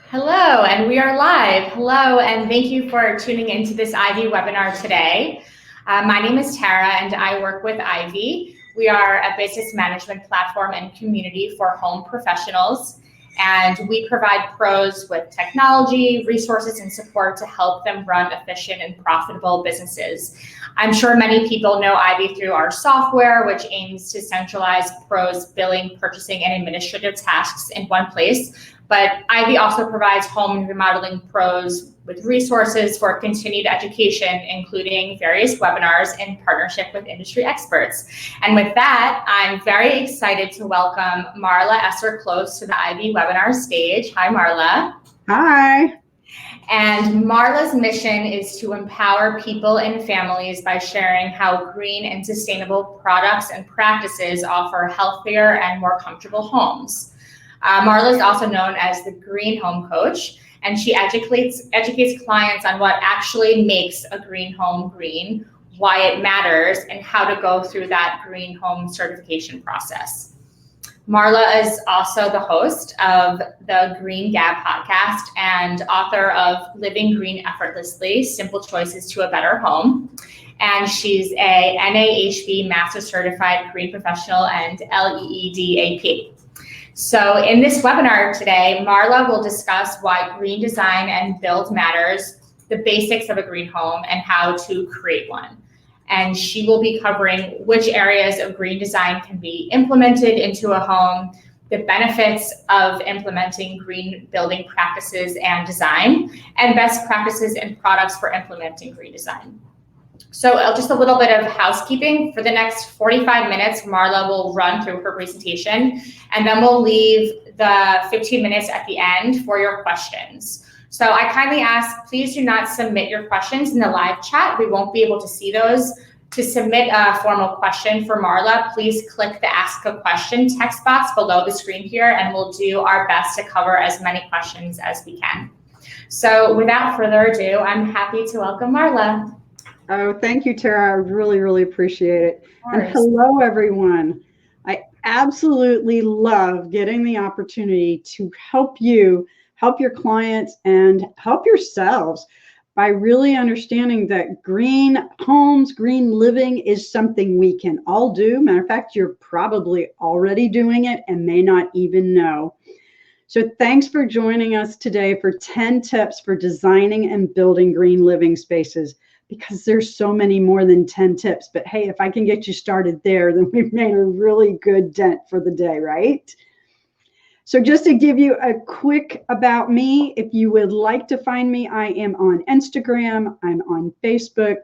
Hello, and we are live. Hello, and thank you for tuning into this Ivy webinar today. My name is Tara, and I work with Ivy. We are a business management platform and community for home professionals, and we provide pros with technology, resources, and support to help them run efficient and profitable businesses. I'm sure many people know Ivy through our software, which aims to centralize pros' billing, purchasing, and administrative tasks in one place. But Ivy also provides home and remodeling pros with resources for continued education, including various webinars in partnership with industry experts. And with that, I'm very excited to welcome Marla Esser Cloos to the Ivy webinar stage. Hi, Marla. Hi. And Marla's mission is to empower people and families by sharing how green and sustainable products and practices offer healthier and more comfortable homes. Marla is also known as the Green Home Coach, and she educates clients on what actually makes a green home green, why it matters, and how to go through that green home certification process. Marla is also the host of the Green Gab podcast and author of Living Green Effortlessly, Simple Choices to a Better Home. And she's a NAHB Master Certified Green Professional and LEED AP. So in this webinar today, Marla will discuss why green design and build matters, the basics of a green home, and how to create one. And she will be covering which areas of green design can be implemented into a home, the benefits of implementing green building practices and design, and best practices and products for implementing green design. So just a little bit of housekeeping. For the next 45 minutes, Marla will run through her presentation, and then we'll leave the 15 minutes at the end for your questions. So I kindly ask, please do not submit your questions in the live chat. We won't be able to see those. To submit a formal question for Marla, please click the Ask a Question text box below the screen here, and we'll do our best to cover as many questions as we can. So without further ado, I'm happy to welcome Marla. Oh, thank you, Tara. I really, really appreciate it. And hello, everyone. I absolutely love getting the opportunity to help you, help your clients, and help yourselves by really understanding that green homes, green living is something we can all do. Matter of fact, you're probably already doing it and may not even know. So thanks for joining us today for 10 tips for designing and building green living spaces, because there's so many more than 10 tips. But hey, if I can get you started there, then we've made a really good dent for the day, right? So just to give you a quick about me, if you would like to find me, I am on Instagram, I'm on Facebook.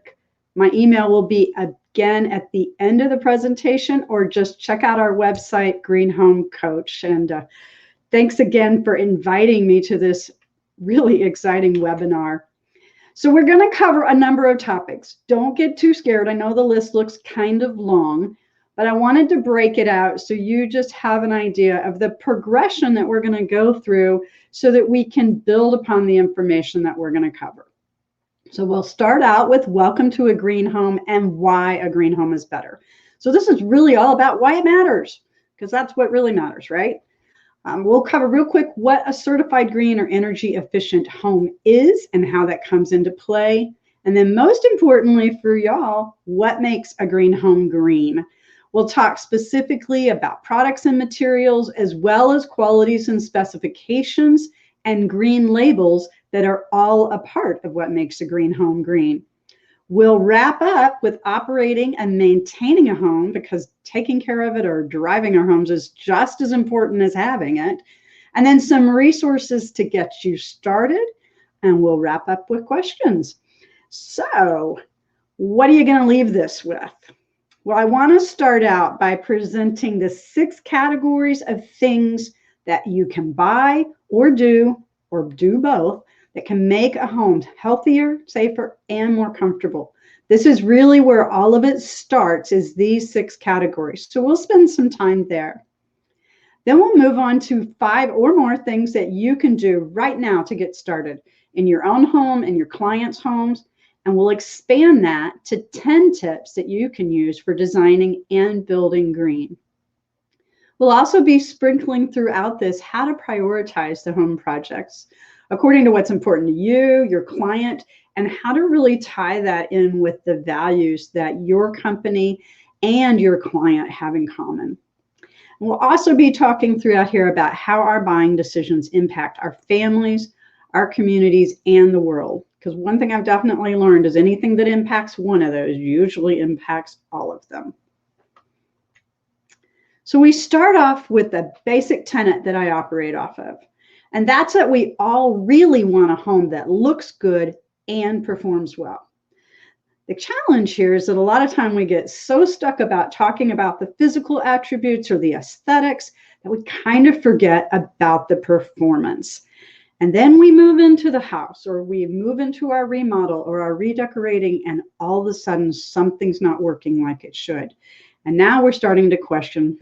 My email will be again at the end of the presentation, or just check out our website, Green Home Coach. And thanks again for inviting me to this really exciting webinar. So we're going to cover a number of topics. Don't get too scared. I know the list looks kind of long, but I wanted to break it out so you just have an idea of the progression that we're going to go through so that we can build upon the information that we're going to cover. So we'll start out with welcome to a green home and why a green home is better. So this is really all about why it matters, because that's what really matters, right? We'll cover real quick what a certified green or energy efficient home is and how that comes into play. And then most importantly for y'all, what makes a green home green? We'll talk specifically about products and materials, as well as qualities and specifications and green labels that are all a part of what makes a green home green. We'll wrap up with operating and maintaining a home, because taking care of it or driving our homes is just as important as having it. And then some resources to get you started, and we'll wrap up with questions. So what are you going to leave this with? Well, I want to start out by presenting the 6 categories of things that you can buy or do both that can make a home healthier, safer, and more comfortable. This is really where all of it starts, is these 6 categories. So we'll spend some time there. Then we'll move on to 5 or more things that you can do right now to get started in your own home, in your clients' homes, and we'll expand that to 10 tips that you can use for designing and building green. We'll also be sprinkling throughout this how to prioritize the home projects according to what's important to you, your client, and how to really tie that in with the values that your company and your client have in common. We'll also be talking throughout here about how our buying decisions impact our families, our communities, and the world. Because one thing I've definitely learned is anything that impacts one of those usually impacts all of them. So we start off with the basic tenet that I operate off of. And that's that we all really want a home that looks good and performs well. The challenge here is that a lot of time we get so stuck about talking about the physical attributes or the aesthetics that we kind of forget about the performance. And then we move into the house, or we move into our remodel or our redecorating, and all of a sudden something's not working like it should. And now we're starting to question,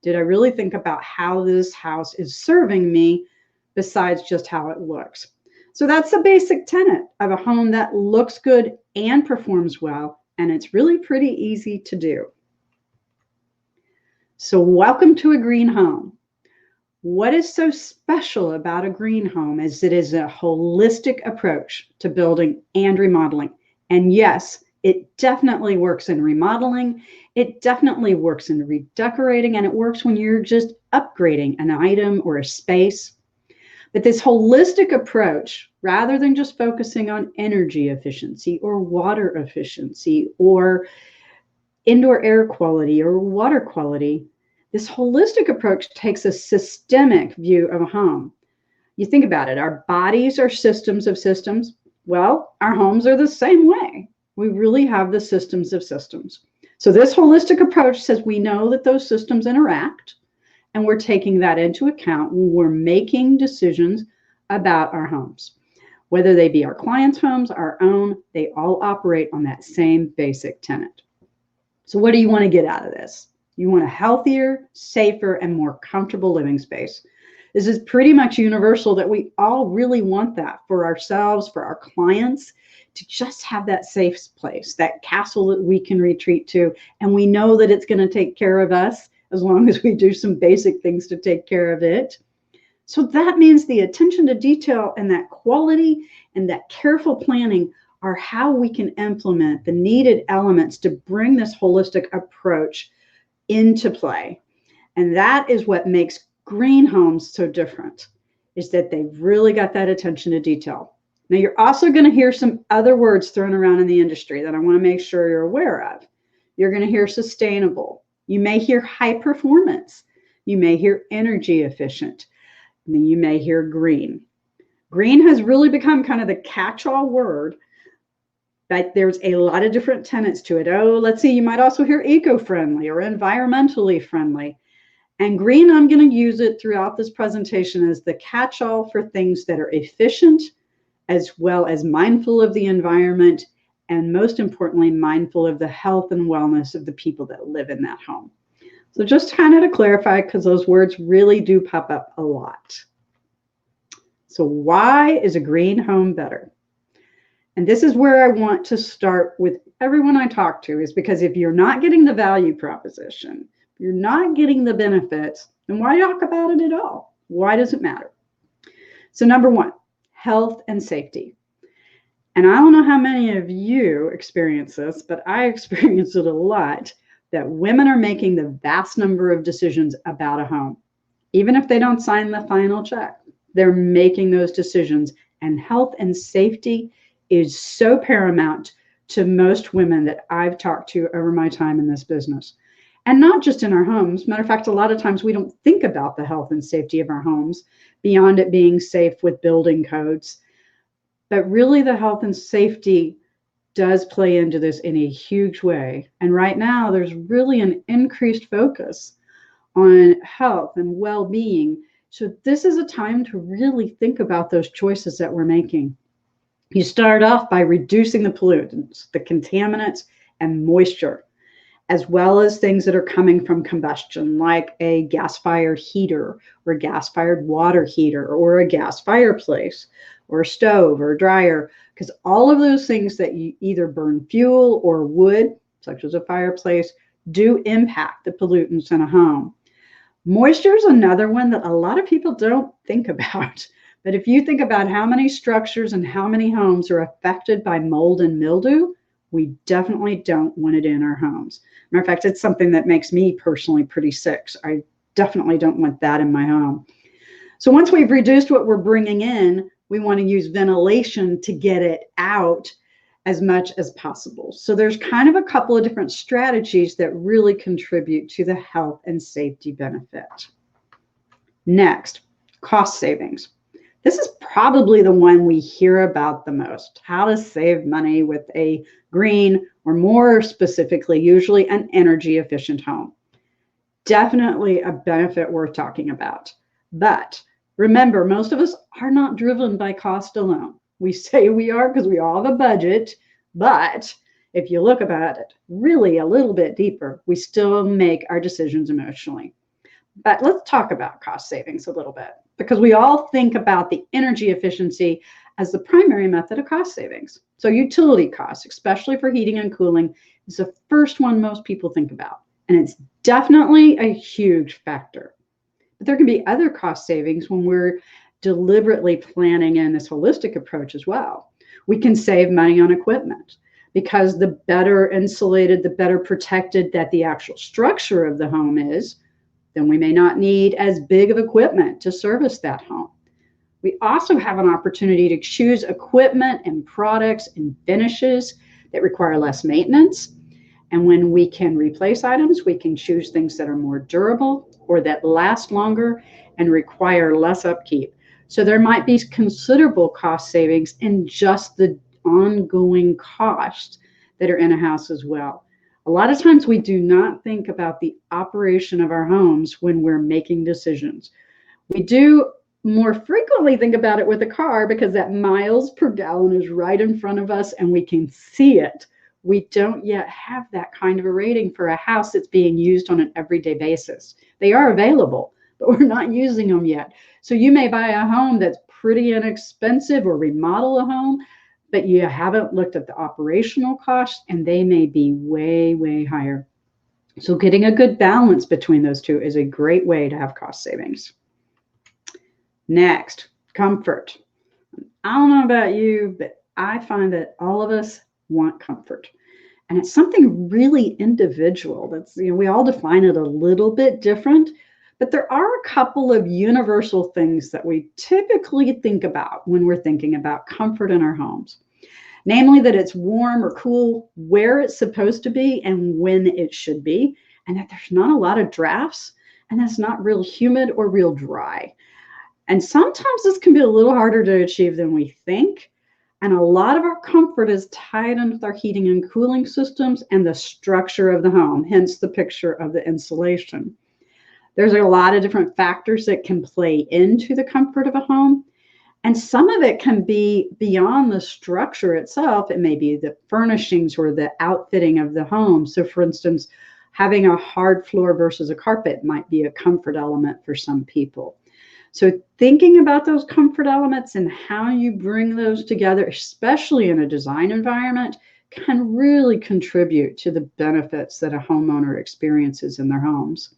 did I really think about how this house is serving me besides just how it looks? So that's the basic tenet of a home that looks good and performs well, and it's really pretty easy to do. So welcome to a green home. What is so special about a green home is it is a holistic approach to building and remodeling. And yes, it definitely works in remodeling. It definitely works in redecorating, and it works when you're just upgrading an item or a space. But this holistic approach, rather than just focusing on energy efficiency or water efficiency or indoor air quality or water quality, this holistic approach takes a systemic view of a home. You think about it, our bodies are systems of systems. Well, our homes are the same way. We really have the systems of systems. So this holistic approach says we know that those systems interact, and we're taking that into account when we're making decisions about our homes. Whether they be our clients' homes, our own, they all operate on that same basic tenet. So what do you want to get out of this? You want a healthier, safer, and more comfortable living space. This is pretty much universal that we all really want that for ourselves, for our clients, to just have that safe place, that castle that we can retreat to. And we know that it's going to take care of us as long as we do some basic things to take care of it. So that means the attention to detail and that quality and that careful planning are how we can implement the needed elements to bring this holistic approach into play. And that is what makes green homes so different, is that they've really got that attention to detail. Now, you're also going to hear some other words thrown around in the industry that I want to make sure you're aware of. You're going to hear sustainable. You may hear high performance. You may hear energy efficient. And then you may hear green. Green has really become kind of the catch-all word, but there's a lot of different tenets to it. Oh, let's see, you might also hear eco-friendly or environmentally friendly. And green, I'm going to use it throughout this presentation as the catch-all for things that are efficient, as well as mindful of the environment, and most importantly, mindful of the health and wellness of the people that live in that home. So just kind of to clarify, because those words really do pop up a lot. So why is a green home better? And this is where I want to start with everyone I talk to, is because if you're not getting the value proposition, if you're not getting the benefits, then why talk about it at all? Why does it matter? So number one, health and safety. And I don't know how many of you experience this, but I experience it a lot, that women are making the vast number of decisions about a home. Even if they don't sign the final check, they're making those decisions. And health and safety is so paramount to most women that I've talked to over my time in this business. And not just in our homes. Matter of fact, a lot of times we don't think about the health and safety of our homes beyond it being safe with building codes. But really the health and safety does play into this in a huge way. And right now there's really an increased focus on health and well-being. So this is a time to really think about those choices that we're making. You start off by reducing the pollutants, the contaminants, and moisture, as well as things that are coming from combustion, like a gas-fired heater or a gas-fired water heater or a gas fireplace or a stove or a dryer, because all of those things that you either burn fuel or wood, such as a fireplace, do impact the pollutants in a home. Moisture is another one that a lot of people don't think about. But if you think about how many structures and how many homes are affected by mold and mildew, we definitely don't want it in our homes. Matter of fact, it's something that makes me personally pretty sick. So I definitely don't want that in my home. So once we've reduced what we're bringing in, we want to use ventilation to get it out as much as possible. So there's kind of a couple of different strategies that really contribute to the health and safety benefit. Next, cost savings. This is probably the one we hear about the most, how to save money with a green, or more specifically, usually an energy efficient home. Definitely a benefit worth talking about. But remember, most of us are not driven by cost alone. We say we are because we all have a budget, but if you look about it really a little bit deeper, we still make our decisions emotionally. But let's talk about cost savings a little bit, because we all think about the energy efficiency as the primary method of cost savings. So utility costs, especially for heating and cooling, is the first one most people think about. And it's definitely a huge factor. But there can be other cost savings when we're deliberately planning in this holistic approach as well. We can save money on equipment because the better insulated, the better protected that the actual structure of the home is, then we may not need as big of equipment to service that home. We also have an opportunity to choose equipment and products and finishes that require less maintenance. And when we can replace items, we can choose things that are more durable or that last longer and require less upkeep. So there might be considerable cost savings in just the ongoing costs that are in a house as well. A lot of times we do not think about the operation of our homes when we're making decisions. We do more frequently think about it with a car because that miles per gallon is right in front of us and we can see it. We don't yet have that kind of a rating for a house that's being used on an everyday basis. They are available, but we're not using them yet. So you may buy a home that's pretty inexpensive or remodel a home, but you haven't looked at the operational costs and they may be way, way higher. So getting a good balance between those two is a great way to have cost savings. Next, comfort. I don't know about you, but I find that all of us want comfort. And it's something really individual. That's, we all define it a little bit different, but there are a couple of universal things that we typically think about when we're thinking about comfort in our homes. Namely, that it's warm or cool where it's supposed to be and when it should be, and that there's not a lot of drafts, and that's not real humid or real dry. And sometimes this can be a little harder to achieve than we think. And a lot of our comfort is tied in with our heating and cooling systems and the structure of the home, hence the picture of the insulation. There's a lot of different factors that can play into the comfort of a home. And some of it can be beyond the structure itself. It may be the furnishings or the outfitting of the home. So for instance, having a hard floor versus a carpet might be a comfort element for some people. So thinking about those comfort elements and how you bring those together, especially in a design environment, can really contribute to the benefits that a homeowner experiences in their homes.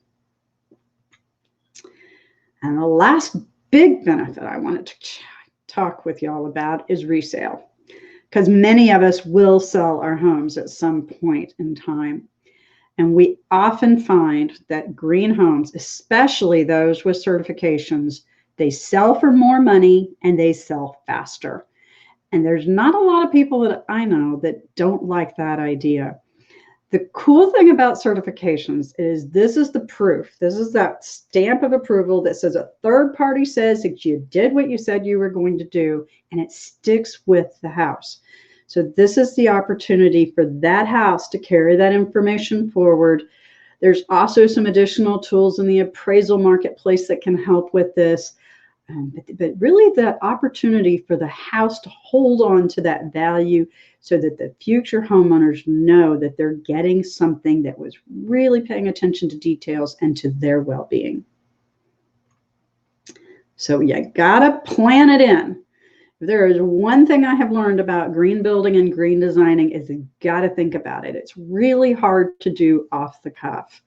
And the last big benefit I wanted to talk with y'all about is resale, because many of us will sell our homes at some point in time. And we often find that green homes, especially those with certifications, they sell for more money and they sell faster. And there's not a lot of people that I know that don't like that idea. The cool thing about certifications is this is the proof. This is that stamp of approval that says a third party says that you did what you said you were going to do, and it sticks with the house. So this is the opportunity for that house to carry that information forward. There's also some additional tools in the appraisal marketplace that can help with this. But really that opportunity for the house to hold on to that value so that the future homeowners know that they're getting something that was really paying attention to details and to their well-being. So you gotta plan it in. If there is one thing I have learned about green building and green designing is you gotta think about it. It's really hard to do off the cuff.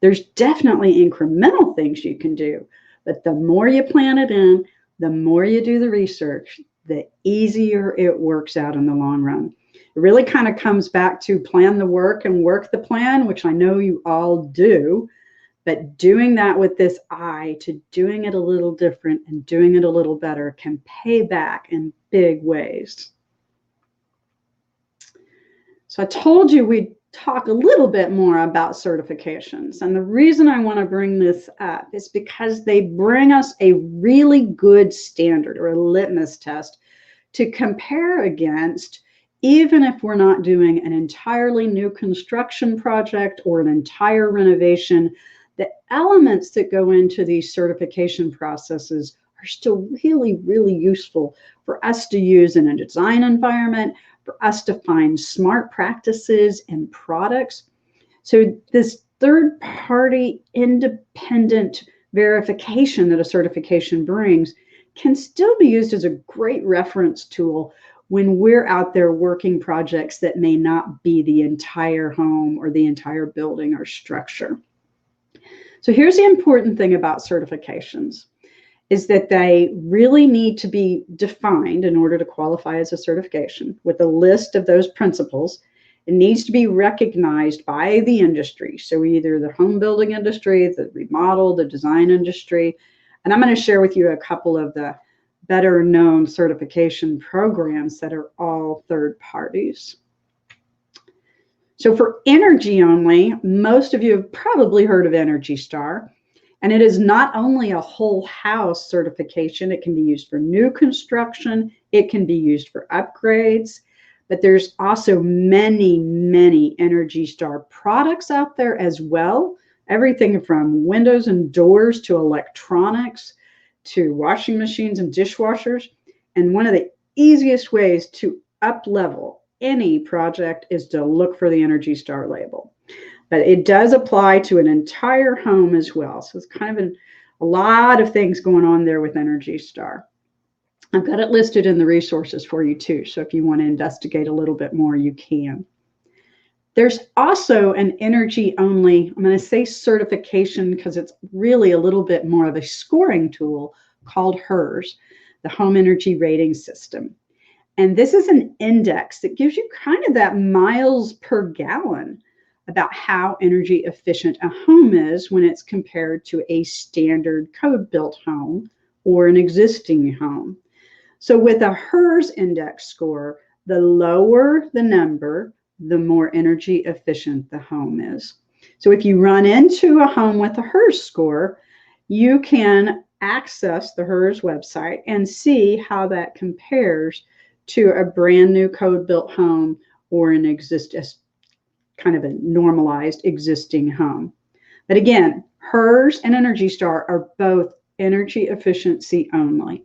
There's definitely incremental things you can do, but the more you plan it in, the more you do the research, the easier it works out in the long run. It really kind of comes back to plan the work and work the plan, which I know you all do, but doing that with this eye to doing it a little different and doing it a little better can pay back in big ways. So I told you we'd talk a little bit more about certifications. And the reason I want to bring this up is because they bring us a really good standard or a litmus test to compare against, even if we're not doing an entirely new construction project or an entire renovation. The elements that go into these certification processes are still really, really useful for us to use in a design environment, for us to find smart practices and products. So this third-party independent verification that a certification brings can still be used as a great reference tool when we're out there working projects that may not be the entire home or the entire building or structure. So here's the important thing about certifications, is that they really need to be defined in order to qualify as a certification with a list of those principles. It needs to be recognized by the industry. So either the home building industry, the remodel, the design industry. And I'm going to share with you a couple of the better known certification programs that are all third parties. So for energy only, most of you have probably heard of Energy Star. And it is not only a whole house certification, it can be used for new construction, it can be used for upgrades, but there's also many, many Energy Star products out there as well. Everything from windows and doors to electronics to washing machines and dishwashers. And one of the easiest ways to up-level any project is to look for the Energy Star label. But it does apply to an entire home as well. So it's kind of a lot of things going on there with Energy Star. I've got it listed in the resources for you too. So if you want to investigate a little bit more, you can. There's also an energy only, I'm going to say certification because it's really a little bit more of a scoring tool called HERS, the Home Energy Rating System. And this is an index that gives you kind of that miles per gallon about how energy efficient a home is when it's compared to a standard code-built home or an existing home. So with a HERS index score, the lower the number, the more energy efficient the home is. So if you run into a home with a HERS score, you can access the HERS website and see how that compares to a brand new code-built home or an kind of a normalized existing home. But again, HERS and Energy Star are both energy efficiency only.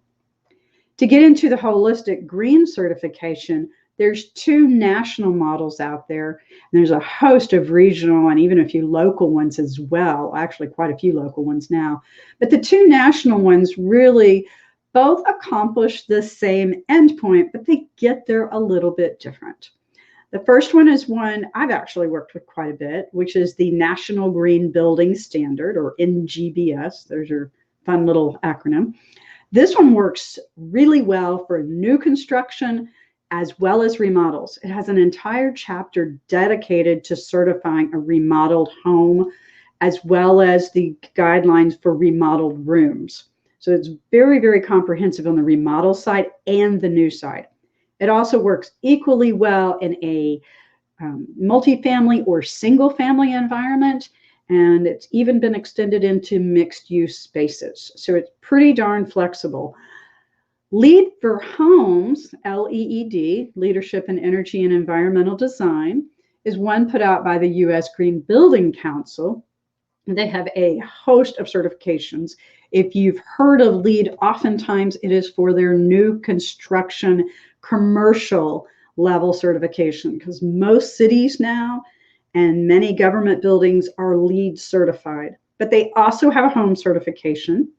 To get into the holistic green certification, there's 2 national models out there, and there's a host of regional and even a few local ones as well, actually quite a few local ones now. But the 2 national ones really both accomplish the same endpoint, but they get there a little bit different. The first one is one I've actually worked with quite a bit, which is the National Green Building Standard, or NGBS. There's your fun little acronym. This one works really well for new construction as well as remodels. It has an entire chapter dedicated to certifying a remodeled home, as well as the guidelines for remodeled rooms. So it's very, very comprehensive on the remodel side and the new side. It also works equally well in a multifamily or single family environment, and it's even been extended into mixed use spaces. So it's pretty darn flexible. LEED for Homes, LEED, Leadership in Energy and Environmental Design, is one put out by the U.S. Green Building Council. They have a host of certifications. If you've heard of LEED, oftentimes it is for their new construction commercial level certification, because most cities now and many government buildings are LEED certified. But they also have a home certification.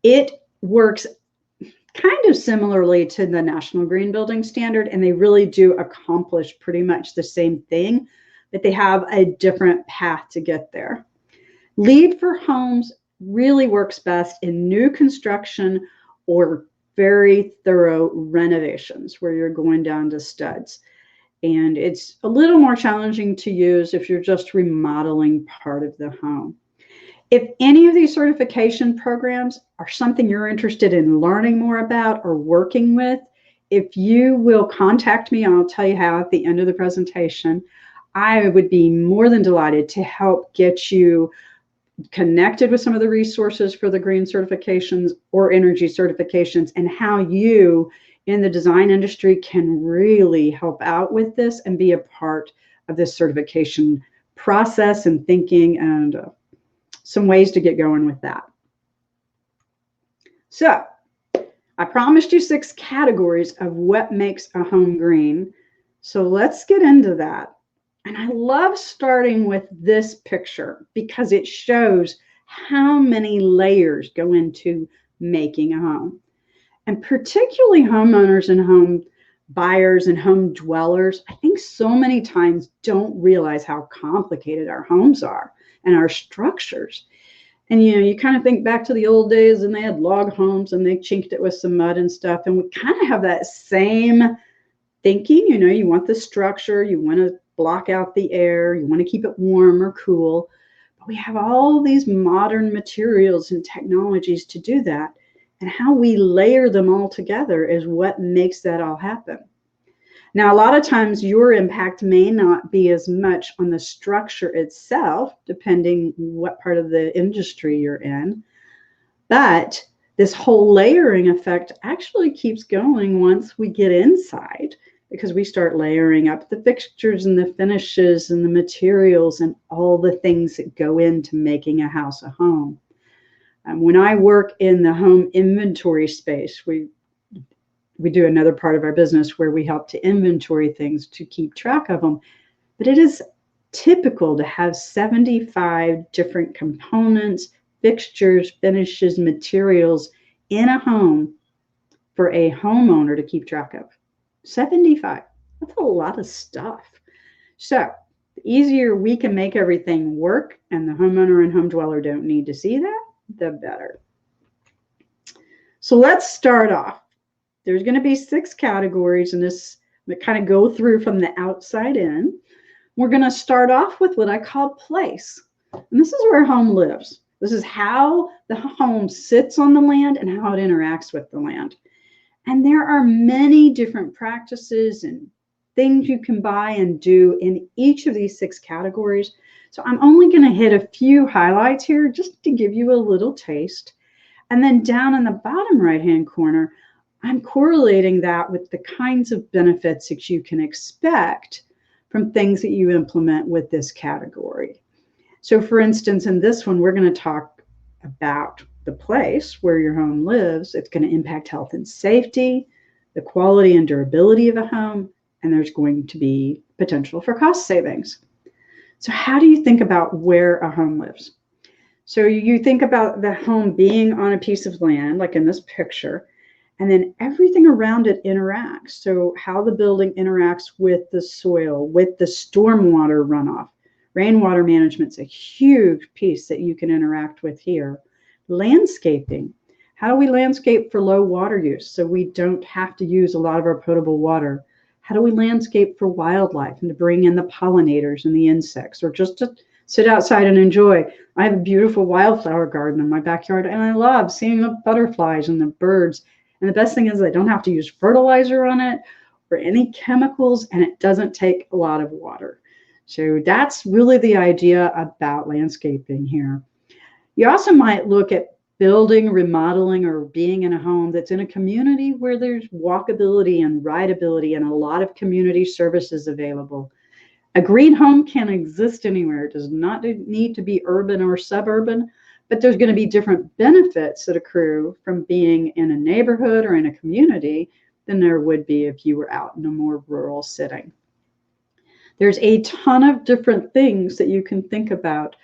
It works kind of similarly to the National Green Building Standard, and they really do accomplish pretty much the same thing, but they have a different path to get there. LEED for homes really works best in new construction or very thorough renovations where you're going down to studs. And it's a little more challenging to use if you're just remodeling part of the home. If any of these certification programs are something you're interested in learning more about or working with, if you will contact me, I'll tell you how at the end of the presentation. I would be more than delighted to help get you connected with some of the resources for the green certifications or energy certifications, and how you in the design industry can really help out with this and be a part of this certification process and thinking, and some ways to get going with that. So I promised you 6 categories of what makes a home green. So let's get into that. And I love starting with this picture because it shows how many layers go into making a home. And particularly homeowners and home buyers and home dwellers, I think so many times don't realize how complicated our homes are and our structures. And, you kind of think back to the old days and they had log homes and they chinked it with some mud and stuff. And we kind of have that same thinking. You want the structure, you want to block out the air, you want to keep it warm or cool. But we have all these modern materials and technologies to do that. And how we layer them all together is what makes that all happen. Now, a lot of times your impact may not be as much on the structure itself, depending what part of the industry you're in. But this whole layering effect actually keeps going once we get inside, because we start layering up the fixtures and the finishes and the materials and all the things that go into making a house a home. When I work in the home inventory space, we do another part of our business where we help to inventory things to keep track of them. But it is typical to have 75 different components, fixtures, finishes, materials in a home for a homeowner to keep track of. 75. That's a lot of stuff. So the easier we can make everything work and the homeowner and home dweller don't need to see that, the better. So let's start off. There's going to be 6 categories in this that kind of go through from the outside in. We're going to start off with what I call place. And this is where home lives. This is how the home sits on the land and how it interacts with the land. And there are many different practices and things you can buy and do in each of these 6 categories. So I'm only going to hit a few highlights here just to give you a little taste. And then down in the bottom right-hand corner, I'm correlating that with the kinds of benefits that you can expect from things that you implement with this category. So for instance, in this one, we're going to talk about the place where your home lives. It's going to impact health and safety, the quality and durability of a home, and there's going to be potential for cost savings. So how do you think about where a home lives? So you think about the home being on a piece of land, like in this picture, and then everything around it interacts. So how the building interacts with the soil, with the stormwater runoff. Rainwater management's a huge piece that you can interact with here. Landscaping. How do we landscape for low water use so we don't have to use a lot of our potable water? How do we landscape for wildlife and to bring in the pollinators and the insects, or just to sit outside and enjoy? I have a beautiful wildflower garden in my backyard, and I love seeing the butterflies and the birds. And the best thing is I don't have to use fertilizer on it or any chemicals, and it doesn't take a lot of water. So that's really the idea about landscaping here. You also might look at building, remodeling, or being in a home that's in a community where there's walkability and rideability and a lot of community services available. A green home can exist anywhere. It does not need to be urban or suburban, but there's going to be different benefits that accrue from being in a neighborhood or in a community than there would be if you were out in a more rural setting. There's a ton of different things that you can think about.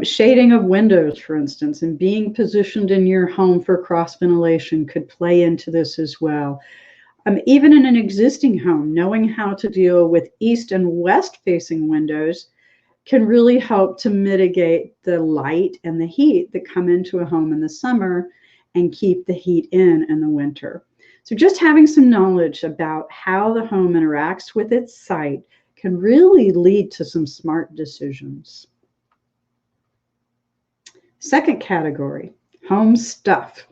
Shading of windows, for instance, and being positioned in your home for cross ventilation could play into this as well. Even in an existing home, knowing how to deal with east and west facing windows can really help to mitigate the light and the heat that come into a home in the summer and keep the heat in the winter. So just having some knowledge about how the home interacts with its site can really lead to some smart decisions. Second category, home stuff.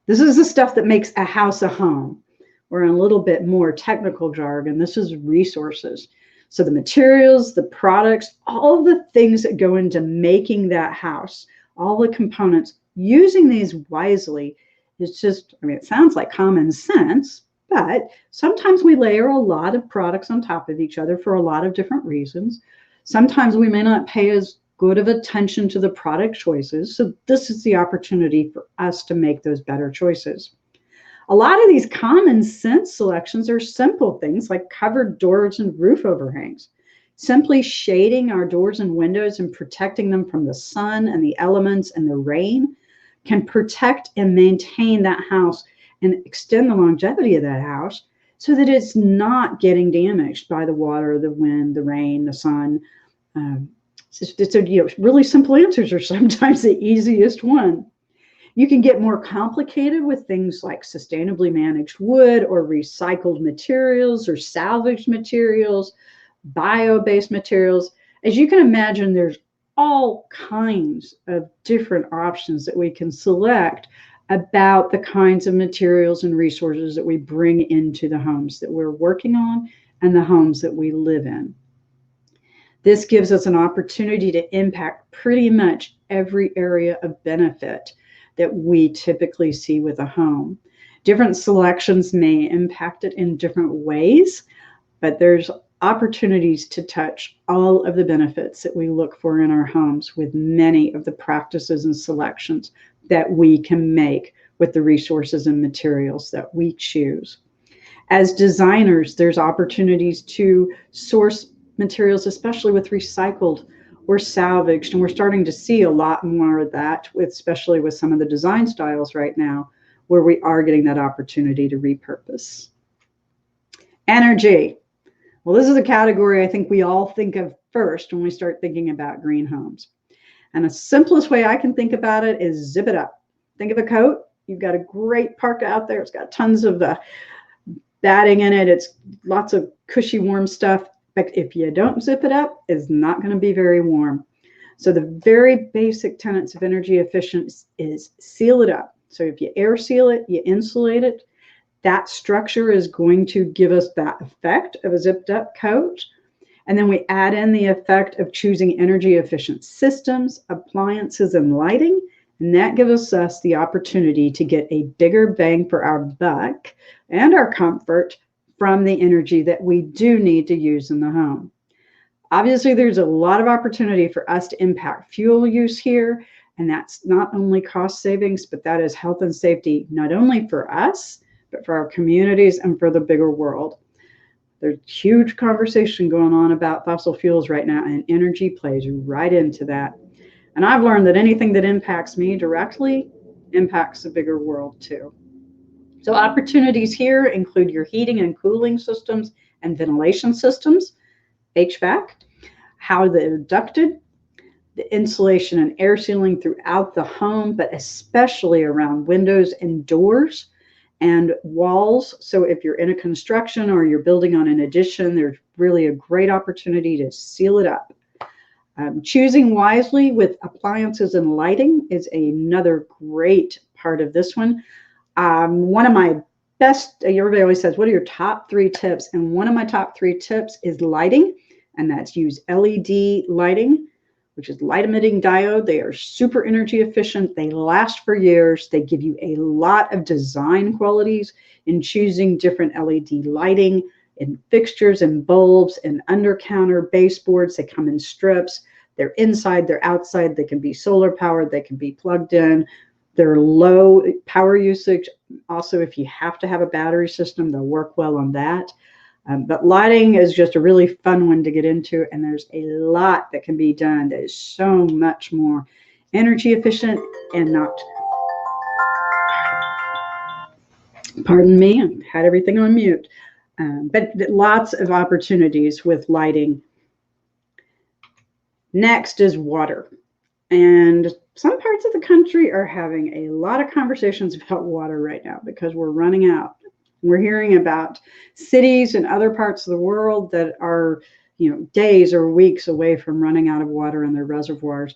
This is the stuff that makes a house a home, or in a little bit more technical jargon, this is resources. So the materials, the products, all the things that go into making that house, all the components, using these wisely is just, I mean, it sounds like common sense, but sometimes we layer a lot of products on top of each other for a lot of different reasons. Sometimes we may not pay as good of attention to the product choices. So this is the opportunity for us to make those better choices. A lot of these common sense selections are simple things like covered doors and roof overhangs. Simply shading our doors and windows and protecting them from the sun and the elements and the rain can protect and maintain that house and extend the longevity of that house so that it's not getting damaged by the water, the wind, the rain, the sun. Really simple answers are sometimes the easiest one. You can get more complicated with things like sustainably managed wood or recycled materials or salvaged materials, bio-based materials. As you can imagine, there's all kinds of different options that we can select about the kinds of materials and resources that we bring into the homes that we're working on and the homes that we live in. This gives us an opportunity to impact pretty much every area of benefit that we typically see with a home. Different selections may impact it in different ways, but there's opportunities to touch all of the benefits that we look for in our homes with many of the practices and selections that we can make with the resources and materials that we choose. As designers, there's opportunities to source materials, especially with recycled or salvaged, and we're starting to see a lot more of that, especially with some of the design styles right now, where we are getting that opportunity to repurpose. Energy. Well, this is a category I think we all think of first when we start thinking about green homes. And the simplest way I can think about it is zip it up. Think of a coat. You've got a great parka out there. It's got tons of batting in it. It's lots of cushy, warm stuff. But if you don't zip it up, it's not going to be very warm. So the very basic tenets of energy efficiency is seal it up. So if you air seal it, you insulate it, that structure is going to give us that effect of a zipped up coat. And then we add in the effect of choosing energy efficient systems, appliances, and lighting. And that gives us the opportunity to get a bigger bang for our buck and our comfort from the energy that we do need to use in the home. Obviously, there's a lot of opportunity for us to impact fuel use here, and that's not only cost savings, but that is health and safety, not only for us, but for our communities and for the bigger world. There's huge conversation going on about fossil fuels right now, and energy plays right into that. And I've learned that anything that impacts me directly impacts the bigger world too. So opportunities here include your heating and cooling systems and ventilation systems, HVAC, how they're ducted, the insulation and air sealing throughout the home, but especially around windows and doors and walls. So if you're in a construction or you're building on an addition, there's really a great opportunity to seal it up. Choosing wisely with appliances and lighting is another great part of this one. One of my best, everybody always says, what are your top 3 tips? And one of my top 3 tips is lighting, and that's use LED lighting, which is light emitting diode. They are super energy efficient. They last for years. They give you a lot of design qualities in choosing different LED lighting in fixtures and bulbs and under counter baseboards. They come in strips. They're inside, they're outside. They can be solar powered. They can be plugged in. They're low power usage. Also, if you have to have a battery system, they'll work well on that. But lighting is just a really fun one to get into, and there's a lot that can be done that is so much more energy efficient and not, pardon me, I had everything on mute, but lots of opportunities with lighting. Next is water. And some parts of the country are having a lot of conversations about water right now because we're running out. We're hearing about cities and other parts of the world that are, days or weeks away from running out of water in their reservoirs.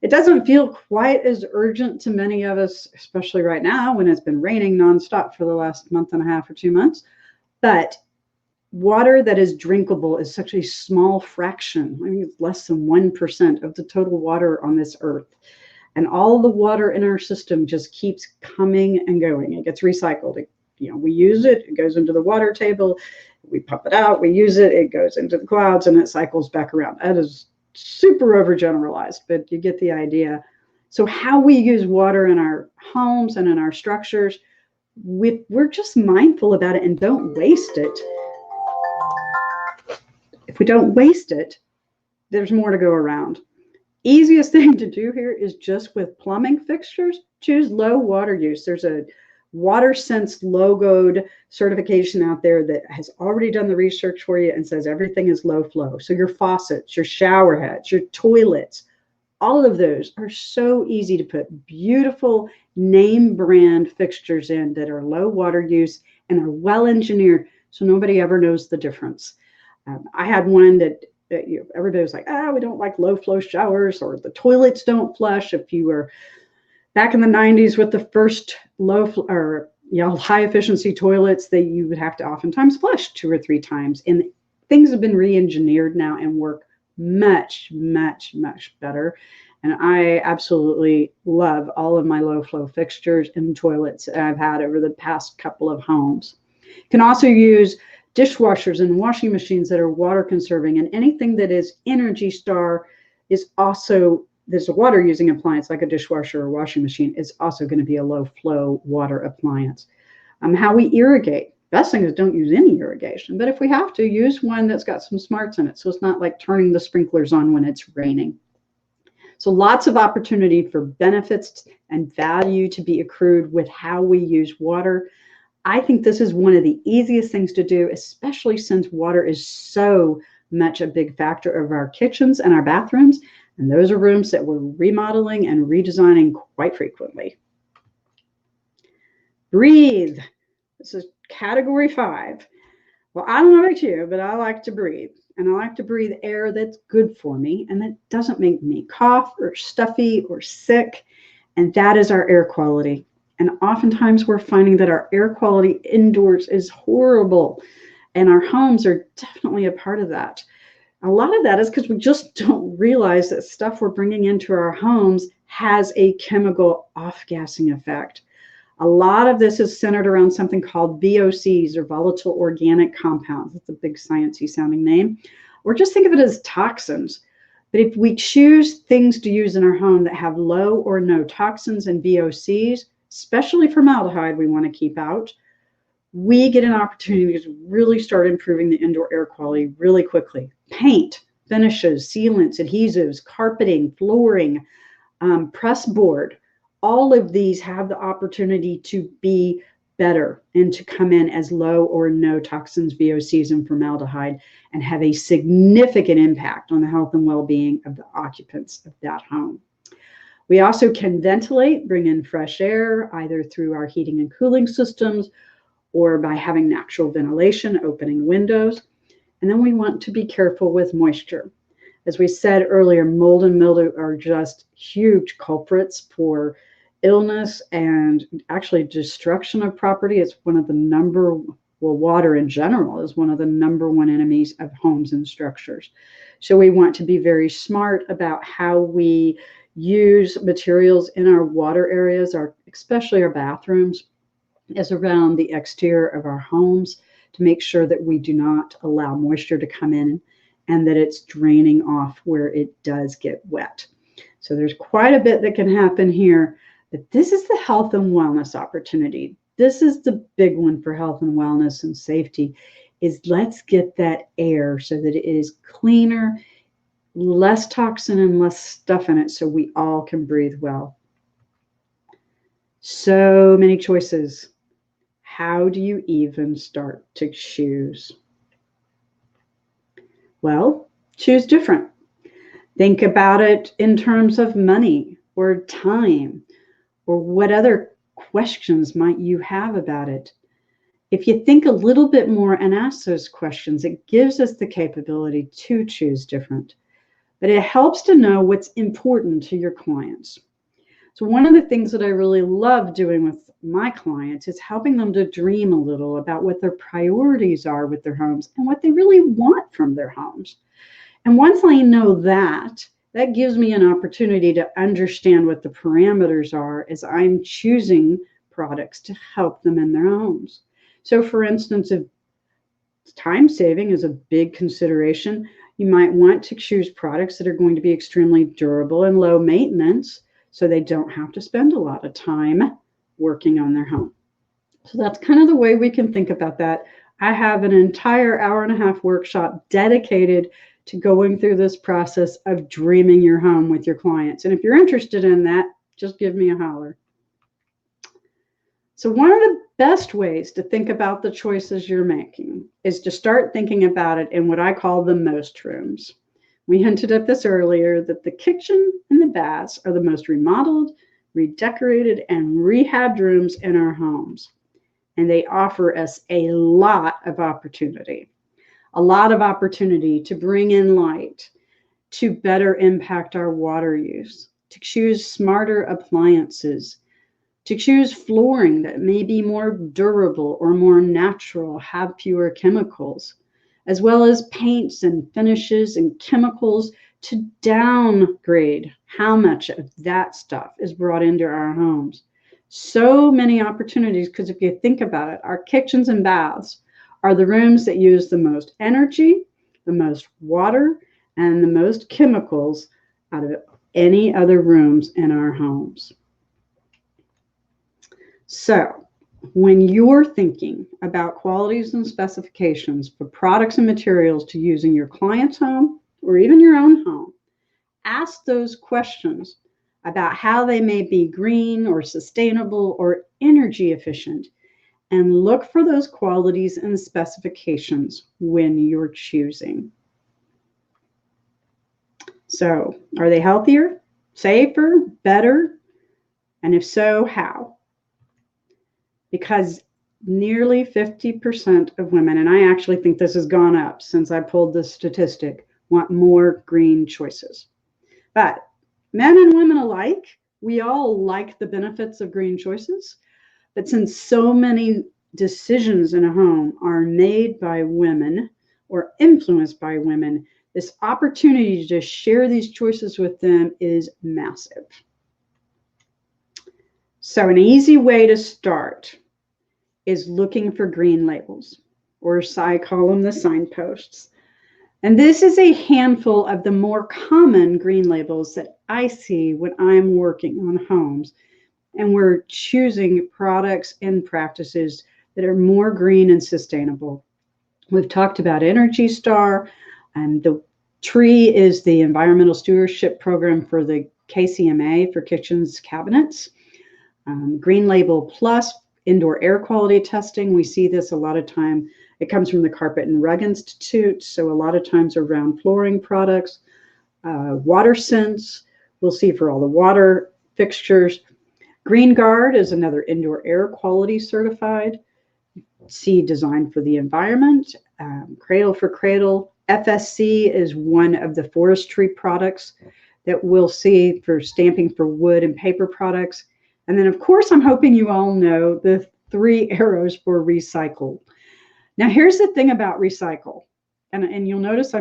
It doesn't feel quite as urgent to many of us, especially right now when it's been raining nonstop for the last month and a half or 2 months. But water that is drinkable is such a small fraction. I mean, it's less than 1% of the total water on this earth. And all the water in our system just keeps coming and going. It gets recycled. We use it, it goes into the water table, we pump it out, we use it, it goes into the clouds, and it cycles back around. That is super overgeneralized, but you get the idea. So how we use water in our homes and in our structures, we're just mindful about it and don't waste it. If we don't waste it, there's more to go around. Easiest thing to do here is just with plumbing fixtures, choose low water use. There's a WaterSense logoed certification out there that has already done the research for you and says everything is low flow. So your faucets, your shower heads, your toilets, all of those are so easy to put beautiful name brand fixtures in that are low water use and are well engineered so nobody ever knows the difference. I had one that everybody was like, we don't like low flow showers, or the toilets don't flush. If you were back in the 90s with the first high efficiency toilets, that you would have to oftentimes flush 2 or 3 times. And things have been re-engineered now and work much, much, much better. And I absolutely love all of my low flow fixtures and toilets that I've had over the past couple of homes. You can also use dishwashers and washing machines that are water conserving, and anything that is Energy Star is also, there's a water using appliance like a dishwasher or washing machine is also going to be a low flow water appliance. How we irrigate. Best thing is don't use any irrigation, but if we have to, use one that's got some smarts in it. So it's not like turning the sprinklers on when it's raining. So lots of opportunity for benefits and value to be accrued with how we use water. I think this is one of the easiest things to do, especially since water is so much a big factor of our kitchens and our bathrooms. And those are rooms that we're remodeling and redesigning quite frequently. Breathe. This is category 5. Well, I don't know about you, but I like to breathe. And I like to breathe air that's good for me and that doesn't make me cough or stuffy or sick. And that is our air quality. And oftentimes we're finding that our air quality indoors is horrible. And our homes are definitely a part of that. A lot of that is because we just don't realize that stuff we're bringing into our homes has a chemical off-gassing effect. A lot of this is centered around something called VOCs, or volatile organic compounds. It's a big sciencey sounding name. Or just think of it as toxins. But if we choose things to use in our home that have low or no toxins and VOCs, especially formaldehyde we want to keep out, we get an opportunity to really start improving the indoor air quality really quickly. Paint, finishes, sealants, adhesives, carpeting, flooring, press board, all of these have the opportunity to be better and to come in as low or no toxins, VOCs, and formaldehyde, and have a significant impact on the health and well-being of the occupants of that home. We also can ventilate, bring in fresh air, either through our heating and cooling systems or by having natural ventilation, opening windows. And then we want to be careful with moisture. As we said earlier, mold and mildew are just huge culprits for illness and actually destruction of property. It's one of the water in general is one of the #1 enemies of homes and structures. So we want to be very smart about how we use materials in our water areas, especially our bathrooms, as around the exterior of our homes, to make sure that we do not allow moisture to come in and that it's draining off where it does get wet. So there's quite a bit that can happen here, but this is the health and wellness opportunity. This is the big one for health and wellness and safety, is let's get that air so that it is cleaner, less toxin and less stuff in it so we all can breathe well. So many choices. How do you even start to choose? Well, choose different. Think about it in terms of money or time, or what other questions might you have about it. If you think a little bit more and ask those questions, it gives us the capability to choose different. But it helps to know what's important to your clients. So one of the things that I really love doing with my clients is helping them to dream a little about what their priorities are with their homes and what they really want from their homes. And once I know that, that gives me an opportunity to understand what the parameters are as I'm choosing products to help them in their homes. So for instance, if time saving is a big consideration, you might want to choose products that are going to be extremely durable and low maintenance, so they don't have to spend a lot of time working on their home. So that's kind of the way we can think about that. I have an entire hour-and-a-half workshop dedicated to going through this process of dreaming your home with your clients. And if you're interested in that, just give me a holler. So one of the best ways to think about the choices you're making is to start thinking about it in what I call the most rooms. We hinted at this earlier, that the kitchen and the baths are the most remodeled, redecorated, and rehabbed rooms in our homes. And they offer us a lot of opportunity to bring in light, to better impact our water use, to choose smarter appliances, to choose flooring that may be more durable or more natural, have fewer chemicals, as well as paints and finishes and chemicals, to downgrade how much of that stuff is brought into our homes. So many opportunities, because if you think about it, our kitchens and baths are the rooms that use the most energy, the most water, and the most chemicals out of any other rooms in our homes. So when you're thinking about qualities and specifications for products and materials to use in your client's home or even your own home, ask those questions about how they may be green or sustainable or energy efficient, and look for those qualities and specifications when you're choosing. So, are they healthier, safer, better? And if so, how? Because nearly 50% of women, and I actually think this has gone up since I pulled this statistic, want more green choices. But men and women alike, we all like the benefits of green choices. But since so many decisions in a home are made by women or influenced by women, this opportunity to share these choices with them is massive. So an easy way to start is looking for green labels, or as I call them, the signposts. And this is a handful of the more common green labels that I see when I'm working on homes and we're choosing products and practices that are more green and sustainable. We've talked about Energy Star, and the tree is the environmental stewardship program for the KCMA for kitchens cabinets. Green Label Plus, indoor air quality testing. We see this a lot of time. It comes from the Carpet and Rug Institute, so a lot of times around flooring products. Water Sense, we'll see for all the water fixtures. Green Guard is another indoor air quality certified. See Design for the Environment. Cradle for Cradle. FSC is one of the forestry products that we'll see for stamping for wood and paper products. And then, of course, I'm hoping you all know the 3 arrows for recycle. Now, here's the thing about recycle. And you'll notice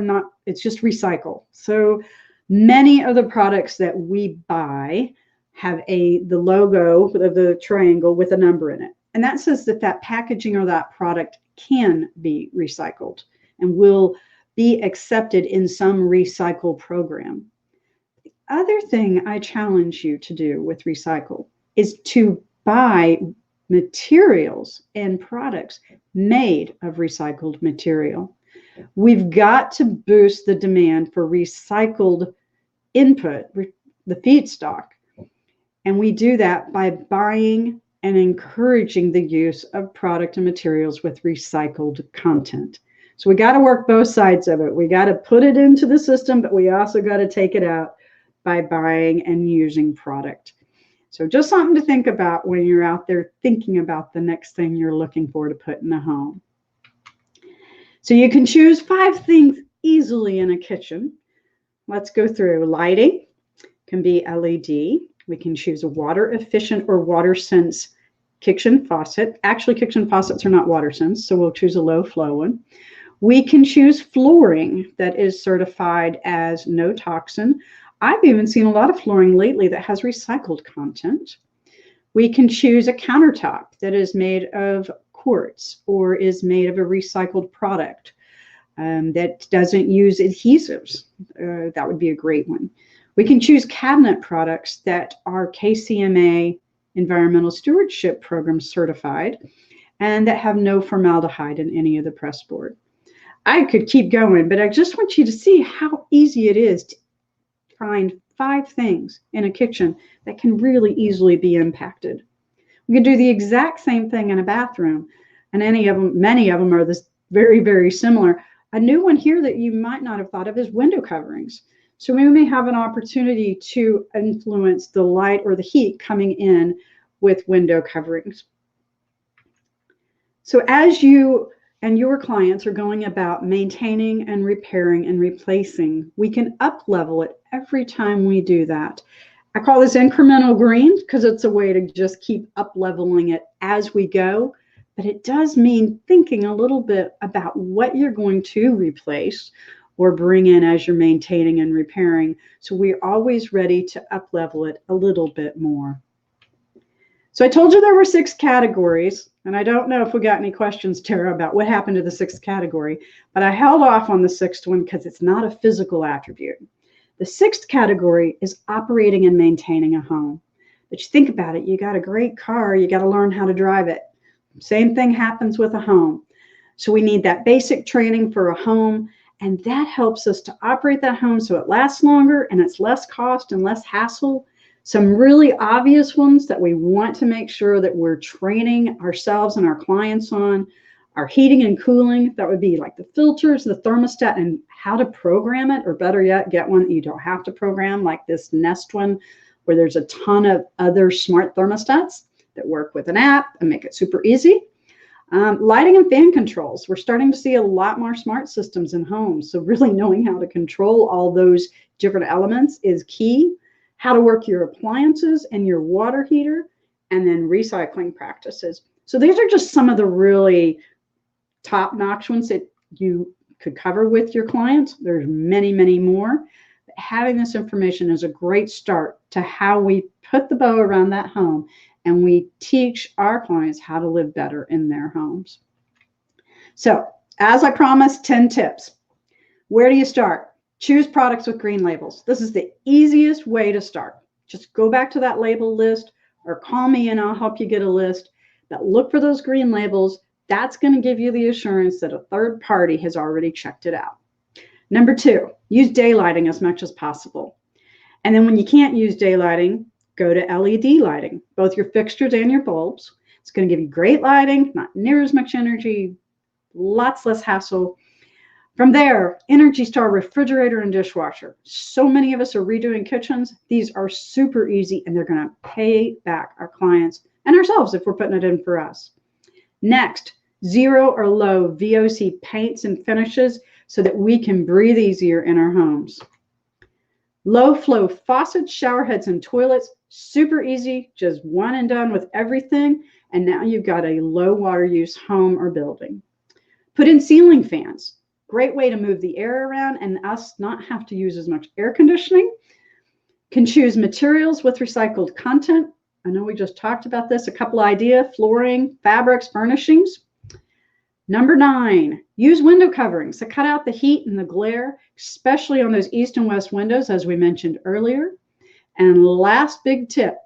it's just recycle. So many of the products that we buy have the logo of the triangle with a number in it. And that says that packaging or that product can be recycled and will be accepted in some recycle program. The other thing I challenge you to do with recycle is to buy materials and products made of recycled material. We've got to boost the demand for recycled input, the feedstock. And we do that by buying and encouraging the use of product and materials with recycled content. So we got to work both sides of it. We got to put it into the system, but we also got to take it out by buying and using product. So just something to think about when you're out there thinking about the next thing you're looking for to put in the home. So you can choose 5 things easily in a kitchen. Let's go through. Lighting can be LED. We can choose a water efficient or water sense kitchen faucet. Actually, kitchen faucets are not water sense, so we'll choose a low flow one. We can choose flooring that is certified as no toxin. I've even seen a lot of flooring lately that has recycled content. We can choose a countertop that is made of quartz or is made of a recycled product that doesn't use adhesives. That would be a great one. We can choose cabinet products that are KCMA Environmental Stewardship Program certified and that have no formaldehyde in any of the press board. I could keep going, but I just want you to see how easy it is to find 5 things in a kitchen that can really easily be impacted. We can do the exact same thing in a bathroom, and many of them are this very, very similar. A new one here that you might not have thought of is window coverings. So we may have an opportunity to influence the light or the heat coming in with window coverings. So as you and your clients are going about maintaining and repairing and replacing, we can up level it every time we do that. I call this incremental green because it's a way to just keep up leveling it as we go. But it does mean thinking a little bit about what you're going to replace or bring in as you're maintaining and repairing. So we're always ready to up level it a little bit more. So I told you there were 6 categories, and I don't know if we got any questions, Tara, about what happened to the 6th category, but I held off on the 6th one because it's not a physical attribute. The 6th category is operating and maintaining a home. But you think about it, you got a great car, you got to learn how to drive it. Same thing happens with a home. So we need that basic training for a home, and that helps us to operate that home so it lasts longer and it's less cost and less hassle. Some really obvious ones that we want to make sure that we're training ourselves and our clients on are heating and cooling. That would be like the filters, the thermostat, and how to program it, or better yet, get one that you don't have to program, like this Nest one, where there's a ton of other smart thermostats that work with an app and make it super easy. Lighting and fan controls. We're starting to see a lot more smart systems in homes. So really knowing how to control all those different elements is key. How to work your appliances and your water heater, and then recycling practices. So these are just some of the really top-notch ones that you could cover with your clients. There's many, many more. Having this information is a great start to how we put the bow around that home and we teach our clients how to live better in their homes. So, as I promised, 10 tips. Where do you start? Choose products with green labels. This is the easiest way to start. Just go back to that label list or call me and I'll help you get a list. But look for those green labels. That's going to give you the assurance that a third party has already checked it out. Number 2, use daylighting as much as possible. And then when you can't use daylighting, go to LED lighting, both your fixtures and your bulbs. It's going to give you great lighting, not near as much energy, lots less hassle. From there, Energy Star refrigerator and dishwasher. So many of us are redoing kitchens. These are super easy and they're going to pay back our clients and ourselves if we're putting it in for us. Next, 0 or low VOC paints and finishes so that we can breathe easier in our homes. Low flow faucets, shower heads, and toilets. Super easy, just one and done with everything. And now you've got a low water use home or building. Put in ceiling fans. Great way to move the air around and us not have to use as much air conditioning. Can choose materials with recycled content. I know we just talked about this, a couple ideas: flooring, fabrics, furnishings. Number 9, use window coverings to cut out the heat and the glare, especially on those east and west windows, as we mentioned earlier. And last big tip,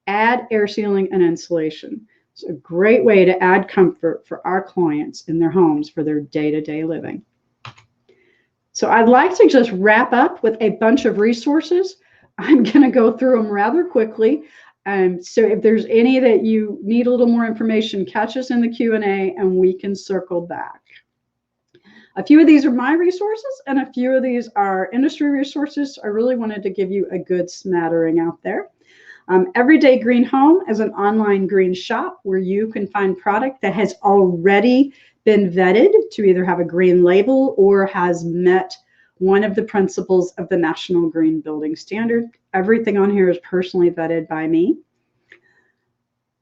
add air sealing and insulation. It's a great way to add comfort for our clients in their homes for their day-to-day living. So I'd like to just wrap up with a bunch of resources. I'm going to go through them rather quickly. So if there's any that you need a little more information, catch us in the Q&A and we can circle back. A few of these are my resources and a few of these are industry resources. I really wanted to give you a good smattering out there. Everyday Green Home is an online green shop where you can find product that has already been vetted to either have a green label or has met one of the principles of the National Green Building Standard. Everything on here is personally vetted by me.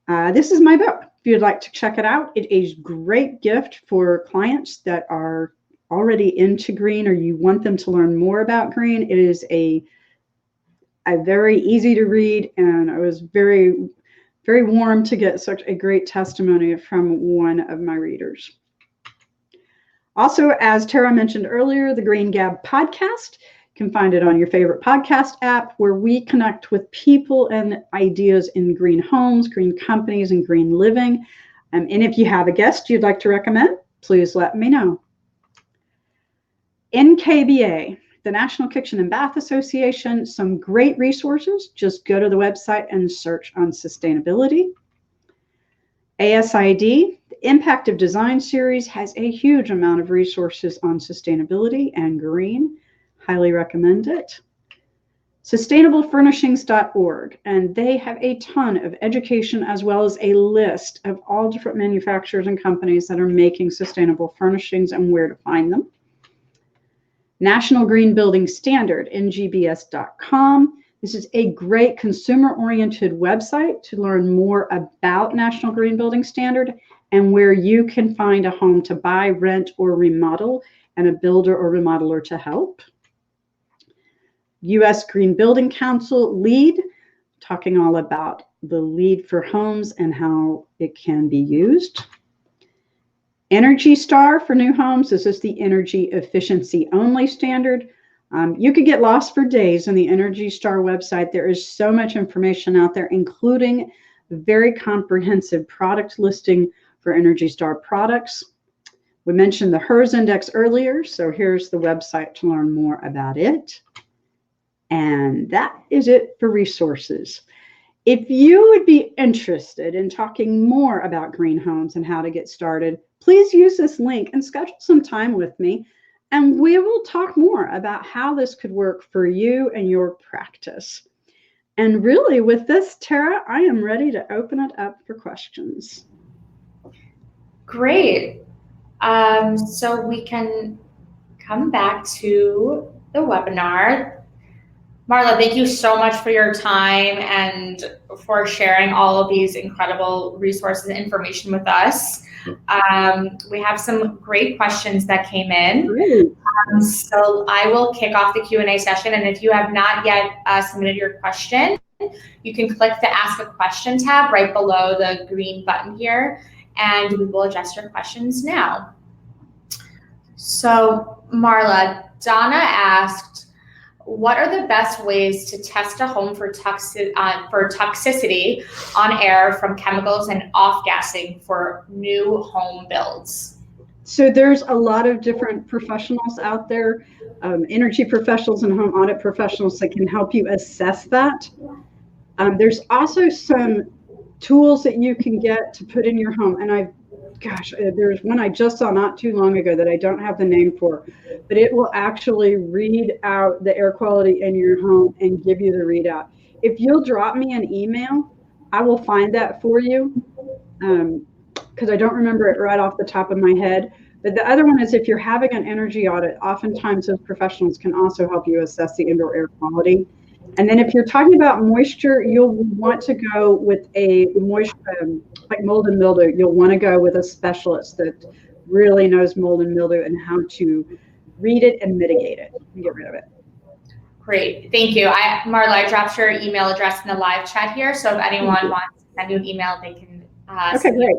This is my book. If you'd like to check it out, it is a great gift for clients that are already into green or you want them to learn more about green. It is a very easy to read, and I was very, very warm to get such a great testimony from one of my readers. Also, as Tara mentioned earlier, the Green Gab podcast, you can find it on your favorite podcast app, where we connect with people and ideas in green homes, green companies, and green living. And if you have a guest you'd like to recommend, please let me know. NKBA, the National Kitchen and Bath Association, some great resources. Just go to the website and search on sustainability. ASID, the Impact of Design series, has a huge amount of resources on sustainability and green. Highly recommend it. Sustainablefurnishings.org, and they have a ton of education as well as a list of all different manufacturers and companies that are making sustainable furnishings and where to find them. National Green Building Standard, ngbs.com. This is a great consumer-oriented website to learn more about National Green Building Standard and where you can find a home to buy, rent, or remodel, and a builder or remodeler to help. U.S. Green Building Council LEED, talking all about the LEED for homes and how it can be used. Energy Star for new homes. This is the energy efficiency only standard. You could get lost for days on the Energy Star website. There is so much information out there, including a very comprehensive product listing for Energy Star products. We mentioned the HERS index earlier, so here's the website to learn more about it. And that is it for resources. If you would be interested in talking more about green homes and how to get started, please use this link and schedule some time with me, and we will talk more about how this could work for you and your practice. And really, with this, Tara, I am ready to open it up for questions. Great. So we can come back to the webinar. Marla, thank you so much for your time and for sharing all of these incredible resources and information with us. We have some great questions that came in. So I will kick off the Q&A session. And if you have not yet submitted your question, you can click the Ask a Question tab right below the green button here, and we will address your questions now. So Marla, Donna asked, what are the best ways to test a home for toxicity on air from chemicals and off-gassing for new home builds? So there's a lot of different professionals out there, energy professionals and home audit professionals that can help you assess that. There's also some tools that you can get to put in your home. And there's one I just saw not too long ago that I don't have the name for, but it will actually read out the air quality in your home and give you the readout. If you'll drop me an email, I will find that for you, because I don't remember it right off the top of my head. But the other one is, if you're having an energy audit, oftentimes those professionals can also help you assess the indoor air quality. And then if you're talking about moisture, you'll want to go with a moisture, like mold and mildew. You'll want to go with a specialist that really knows mold and mildew and how to read it and mitigate it and get rid of it. Great, thank you. Marla, I dropped your email address in the live chat here, so if anyone wants to send you an email, they can okay, great.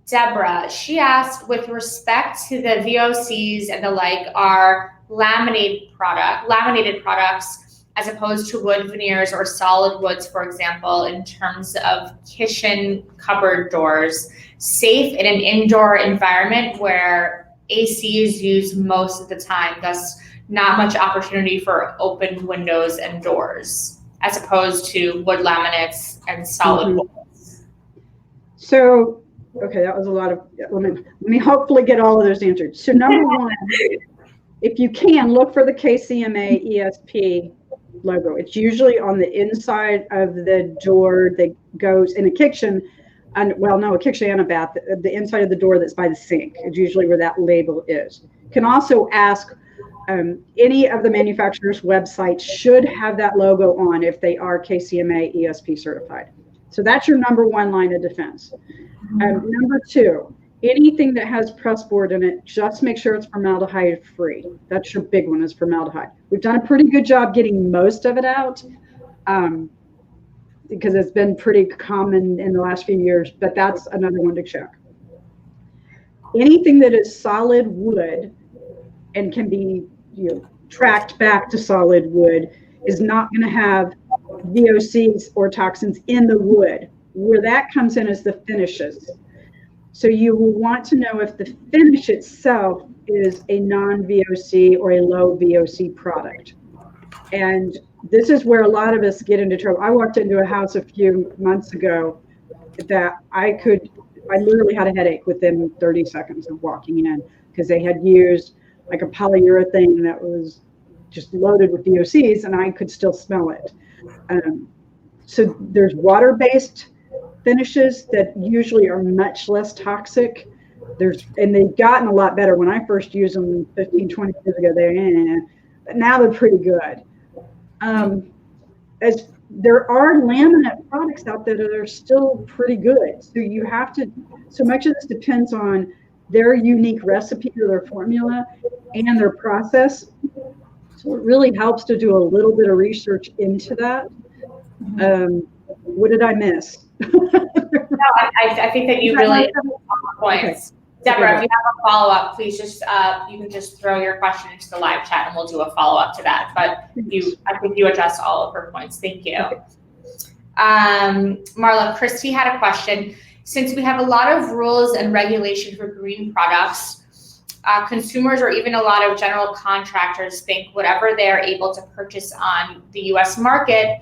Deborah, she asked, with respect to the VOCs and the like, are laminated products as opposed to wood veneers or solid woods, for example, in terms of kitchen cupboard doors, safe in an indoor environment where AC is used most of the time, thus not much opportunity for open windows and doors, as opposed to wood laminates and solid woods? So Okay, that was a lot of, let me hopefully get all of those answered. So number one, if you can, look for the KCMA ESP logo. It's usually on the inside of the door that goes in a kitchen, and well, no, a kitchen and a bath, the inside of the door that's by the sink is usually where that label is. You can also ask any of the manufacturer's websites should have that logo on if they are KCMA ESP certified. So that's your number one line of defense. Number two, anything that has press board in it, just make sure it's formaldehyde free. That's your big one, is formaldehyde. We've done a pretty good job getting most of it out because it's been pretty common in the last few years, but that's another one to check. Anything that is solid wood and can be tracked back to solid wood is not going to have VOCs or toxins in the wood. Where that comes in is the finishes. So you will want to know if the finish itself is a non-VOC or a low VOC product. And this is where a lot of us get into trouble. I walked into a house a few months ago that I literally had a headache within 30 seconds of walking in because they had used like a polyurethane that was just loaded with VOCs and I could still smell it. So there's water-based finishes that usually are much less toxic. And they've gotten a lot better. When I first used them 15, 20 years ago, but now they're pretty good. As there are laminate products out there that are still pretty good. So you have to, so much of this depends on their unique recipe or their formula and their process. So it really helps to do a little bit of research into that. What did I miss? No, I think that you really hit all the points. Okay. Deborah, if you have a follow-up, please just, you can just throw your question into the live chat and we'll do a follow-up to that. But I think you addressed all of her points. Thank you. Okay. Marla, Christy had a question. Since we have a lot of rules and regulations for green products, consumers or even a lot of general contractors think whatever they are able to purchase on the U.S. market,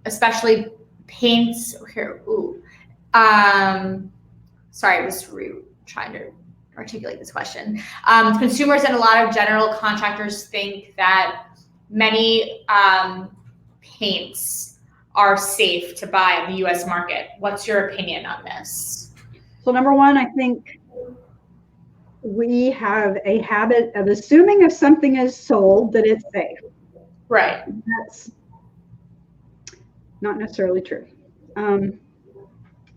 especially paints here. Sorry, I was trying to articulate this question. Consumers and a lot of general contractors think that many paints are safe to buy in the U.S. market. What's your opinion on this? So number one, I think we have a habit of assuming if something is sold that it's safe. Right. That's not necessarily true.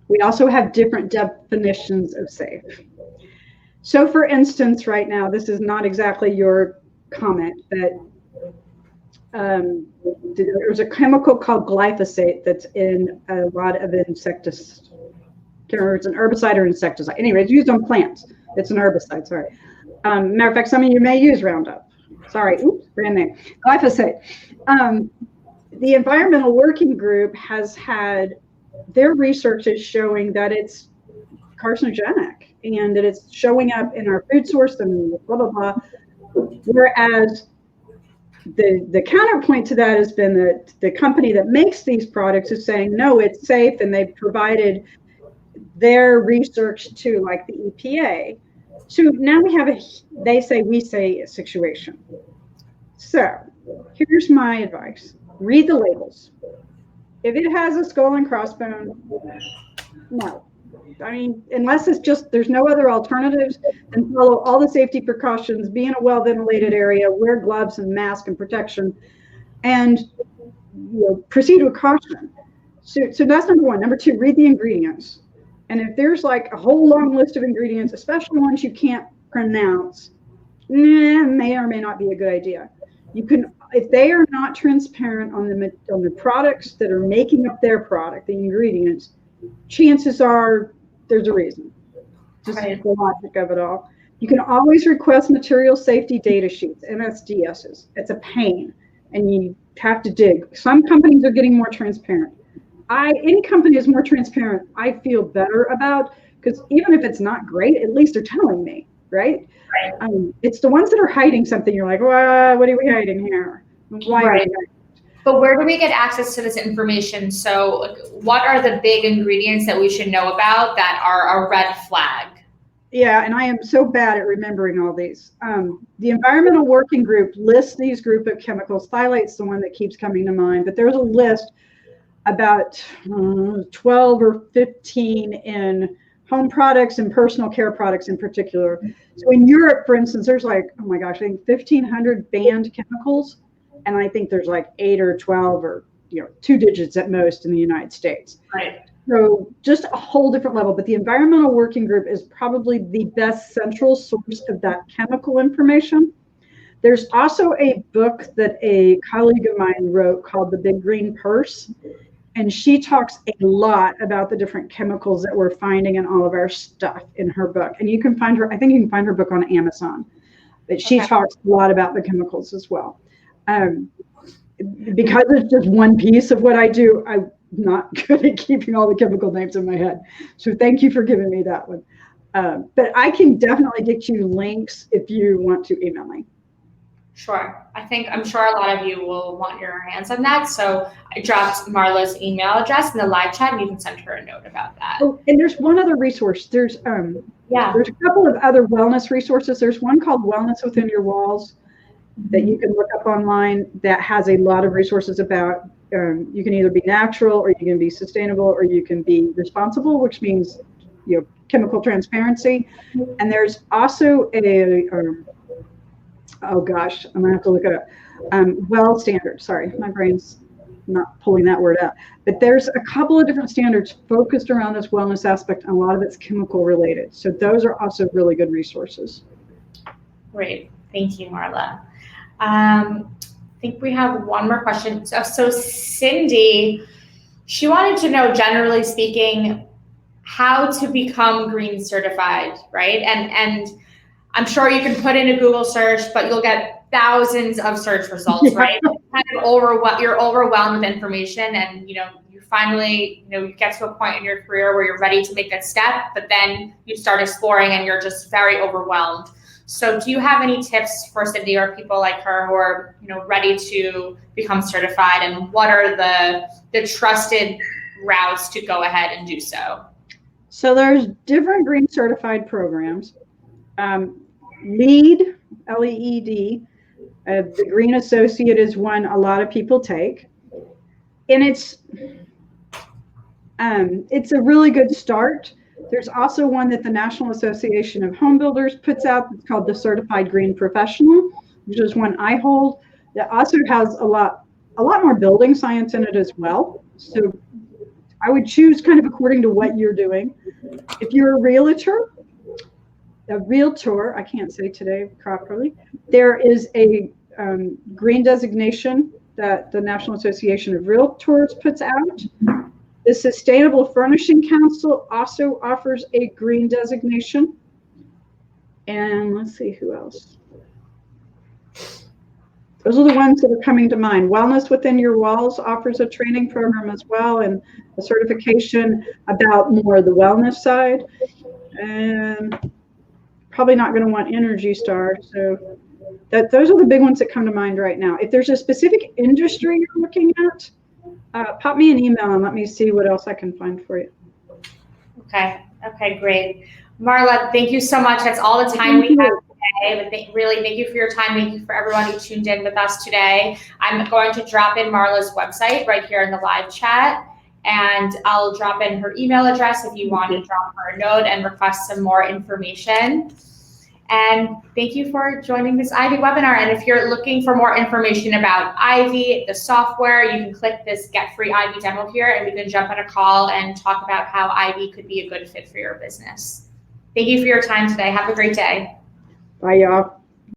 We also have different definitions of safe. So for instance, right now, this is not exactly your comment, but there's a chemical called glyphosate that's in a lot of insecticides. It's an herbicide or insecticide. Anyway, it's used on plants. It's an herbicide, sorry. Matter of fact, some of you may use Roundup. Sorry, oops, brand name. Glyphosate. The Environmental Working Group has had their research is showing that it's carcinogenic and that it's showing up in our food source and blah, blah, blah. Whereas the counterpoint to that has been that the company that makes these products is saying, no, it's safe, and they've provided their research to like the EPA. So now we have they say, we say situation. So here's my advice. Read the labels. If it has a skull and crossbone, no. I mean, unless it's just, there's no other alternatives, then follow all the safety precautions, be in a well-ventilated area, wear gloves and mask and protection, and proceed with caution. So that's number one. Number two, read the ingredients. And if there's like a whole long list of ingredients, especially ones you can't pronounce, may or may not be a good idea. You can, if they are not transparent on the products that are making up their product, the ingredients, chances are there's a reason. Just right. The logic of it all. You can always request material safety data sheets, MSDSs. It's a pain, and you have to dig. Some companies are getting more transparent. Any company is more transparent, I feel better about, because even if it's not great, at least they're telling me, right? Right. It's the ones that are hiding something. You're like, well, what are we hiding here? Why? Right. But where do we get access to this information? So what are the big ingredients that we should know about that are a red flag? Yeah, and I am so bad at remembering all these. The Environmental Working Group lists these group of chemicals. Phthalate's the one that keeps coming to mind, but there's a list about 12 or 15 in home products and personal care products in particular. So in Europe, for instance, there's like, oh my gosh, I think 1,500 banned chemicals. And I think there's like 8 or 12 or 2 digits at most in the United States. Right. So just a whole different level. But the Environmental Working Group is probably the best central source of that chemical information. There's also a book that a colleague of mine wrote called The Big Green Purse. And she talks a lot about the different chemicals that we're finding in all of our stuff in her book. And you can find her, I think you can find her book on Amazon. But she talks a lot about the chemicals as well. Because it's just one piece of what I do, I'm not good at keeping all the chemical names in my head. So thank you for giving me that one. But I can definitely get you links if you want to email me. Sure. I'm sure a lot of you will want your hands on that. So I dropped Marla's email address in the live chat, and you can send her a note about that. Oh, and there's one other resource. There's a couple of other wellness resources. There's one called Wellness Within Your Walls that you can look up online that has a lot of resources about you can either be natural, or you can be sustainable, or you can be responsible, which means chemical transparency. And there's also a oh gosh, I'm gonna have to look it up. Well standard. Sorry, my brain's not pulling that word out. But there's a couple of different standards focused around this wellness aspect, and a lot of it's chemical related. So those are also really good resources. Great, thank you, Marla. I think we have one more question. So Cindy, she wanted to know, generally speaking, how to become green certified, right? And I'm sure you can put in a Google search, but you'll get thousands of search results, right? Kind of you're overwhelmed with information, and you finally you get to a point in your career where you're ready to make that step, but then you start exploring and you're just very overwhelmed. So do you have any tips for Cindy or people like her who are ready to become certified, and what are the trusted routes to go ahead and do so? So there's different green certified programs. LEED, L-E-E-D, the Green Associate is one a lot of people take, and it's a really good start. There's also one that the National Association of Home Builders puts out. It's called the Certified Green Professional, which is one I hold. That also has a lot more building science in it as well. So I would choose kind of according to what you're doing. If you're a realtor, I can't say today properly, there is a green designation that the National Association of Realtors puts out. The Sustainable Furnishing Council also offers a green designation. And let's see who else. Those are the ones that are coming to mind. Wellness Within Your Walls offers a training program as well, and a certification about more the wellness side. And probably not going to want Energy Star. So those are the big ones that come to mind right now. If there's a specific industry you're looking at, pop me an email and let me see what else I can find for you. Okay, great. Marla, thank you so much. That's all the time we have today. But really, thank you for your time. Thank you for everyone who tuned in with us today. I'm going to drop in Marla's website right here in the live chat, and I'll drop in her email address if you want to drop her a note and request some more information. And thank you for joining this Ivy webinar. And if you're looking for more information about Ivy, the software, you can click this Get Free Ivy demo here, and we can jump on a call and talk about how Ivy could be a good fit for your business. Thank you for your time today. Have a great day. Bye, y'all.